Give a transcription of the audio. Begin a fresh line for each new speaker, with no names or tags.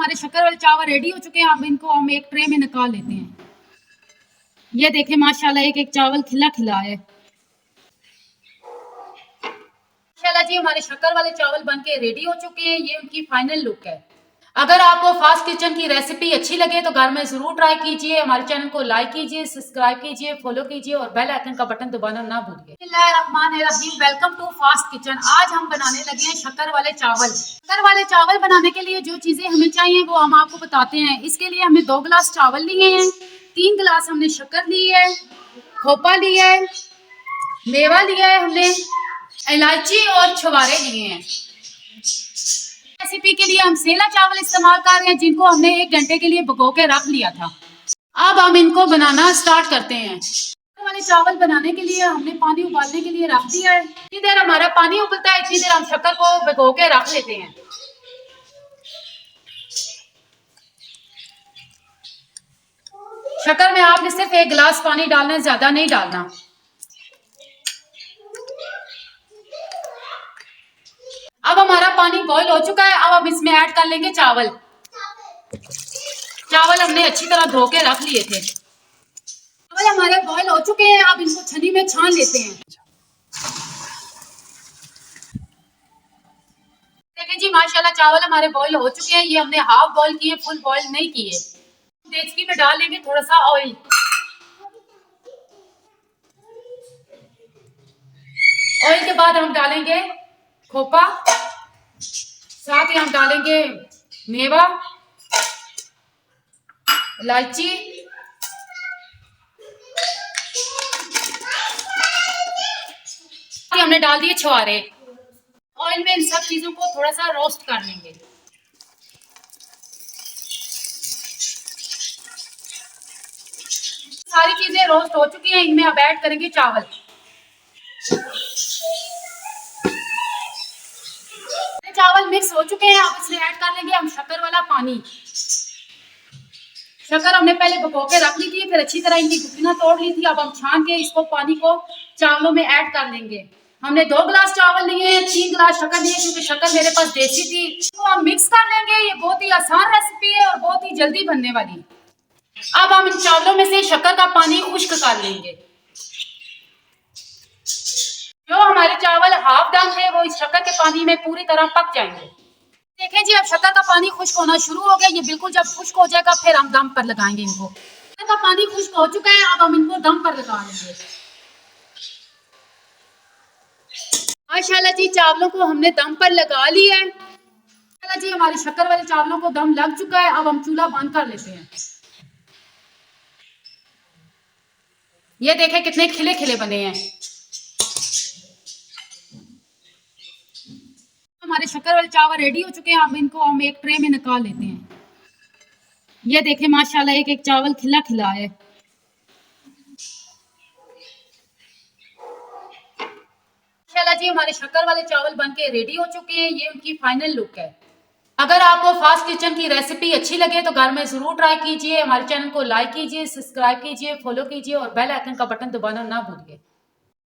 हमारे शक्कर वाले चावल रेडी हो चुके हैं। अब इनको हम एक ट्रे में निकाल लेते हैं। ये देखें माशाल्लाह एक एक चावल खिला खिला है। माशाल्लाह जी हमारे शक्कर वाले चावल बनके रेडी हो चुके हैं। ये उनकी फाइनल लुक है। अगर आपको फास्ट किचन की रेसिपी अच्छी लगे तो घर में जरूर ट्राई कीजिए। हमारे चैनल को लाइक कीजिए, सब्सक्राइब कीजिए, फॉलो कीजिए और बेल आइकन का बटन दबाना ना भूलिए। बिस्मिल्लाहिर्रहमानिर्रहीम, वेलकम टू फास्ट किचन। आज हम बनाने लगे हैं शक्कर वाले चावल। शक्कर वाले चावल बनाने के लिए जो चीजें हमें चाहिए वो हम आपको बताते हैं। इसके लिए हमने 2 गिलास चावल लिए हैं, 3 गिलास हमने शक्कर ली है, खोपा लिया है, मेवा लिया है, हमने इलायची और छुहारे लिए हैं। रेसिपी के लिए हम सेला चावल इस्तेमाल कर रहे हैं, जिनको हमने 1 घंटे के लिए भिगो के रख लिया था। अब हम इनको बनाना स्टार्ट करते हैं। वाले चावल बनाने के लिए हमने पानी उबालने के लिए रख दिया है। इतनी देर हमारा पानी उबलता है, इतनी देर हम शक्कर को भिगो के रख लेते हैं। शक्कर में आपने सिर्फ 1 गिलास पानी डालना है, ज्यादा नहीं डालना। अब हमारा पानी बॉईल हो चुका है। अब हम इसमें ऐड कर लेंगे चावल। चावल हमने अच्छी तरह धो के रख लिए थे। चावल हमारे बॉईल हो चुके हैं। अब इनको छन्नी में छान लेते हैं। देखें जी माशाल्लाह चावल हमारे बॉईल हो चुके हैं। ये हमने हाफ बॉईल किए, फुल बॉईल नहीं किए। देचकी में डाल लेंगे थोड़ा सा ऑयल। ऑयल के बाद हम डालेंगे खोपा, साथ ही हम डालेंगे मेवा, इलायची, हमने डाल दिए छुहारे। ऑयल में इन सब चीजों को थोड़ा सा रोस्ट कर लेंगे। सारी चीजें रोस्ट हो चुकी हैं। इनमें अब ऐड करेंगे चावल। चावल मिक्स हो चुके हैं। अब इसमें ऐड कर लेंगे हम शक्कर वाला पानी। शक्कर हमने पहले भिगो के रख ली थी, फिर अच्छी तरह इनकी गुठलियां तोड़ ली थी। अब हम छान के इसको पानी को चावलों में ऐड कर लेंगे। हमने 2 गिलास चावल लिए हैं, 3 गिलास शक्कर लिए, क्योंकि शक्कर मेरे पास देसी थी। तो हम मिक्स कर लेंगे। ये बहुत ही आसान रेसिपी है और बहुत ही जल्दी बनने वाली। अब हम इन चावलों में से शक्कर का पानी खुश्क कर लेंगे। जो हमारे चावल हाफ डन थे वो इस शक्कर के पानी में पूरी तरह पक जाएंगे। देखें जी अब शक्कर का पानी खुश्क होना शुरू हो गया। ये बिल्कुल जब खुश्क हो जाएगा फिर हम दम पर लगाएंगे इनको। शक्कर का पानी खुश्क हो चुका है। अब हम इनको दम पर लगा लेंगे। माशाल्लाह जी चावलों को हमने दम पर लगा लिया है। माशाल्लाह जी हमारे शक्कर वाले चावलों को दम लग चुका है। अब हम चूल्हा बंद कर लेते हैं। ये देखें कितने खिले खिले बने हैं। हमारे शक्कर वाले चावल रेडी हो चुके हैं। अब इनको हम एक ट्रे में निकाल लेते हैं। ये देखें माशाल्लाह एक एक चावल खिला खिला है। माशाल्लाह जी हमारे शक्कर वाले चावल बनके रेडी हो चुके हैं। ये उनकी फाइनल लुक है। अगर आपको फास्ट किचन की रेसिपी अच्छी लगे तो घर में जरूर ट्राई कीजिए। हमारे चैनल को लाइक कीजिए, सब्सक्राइब कीजिए, फॉलो कीजिए और बेल आइकन का बटन दबाना ना भूलिए।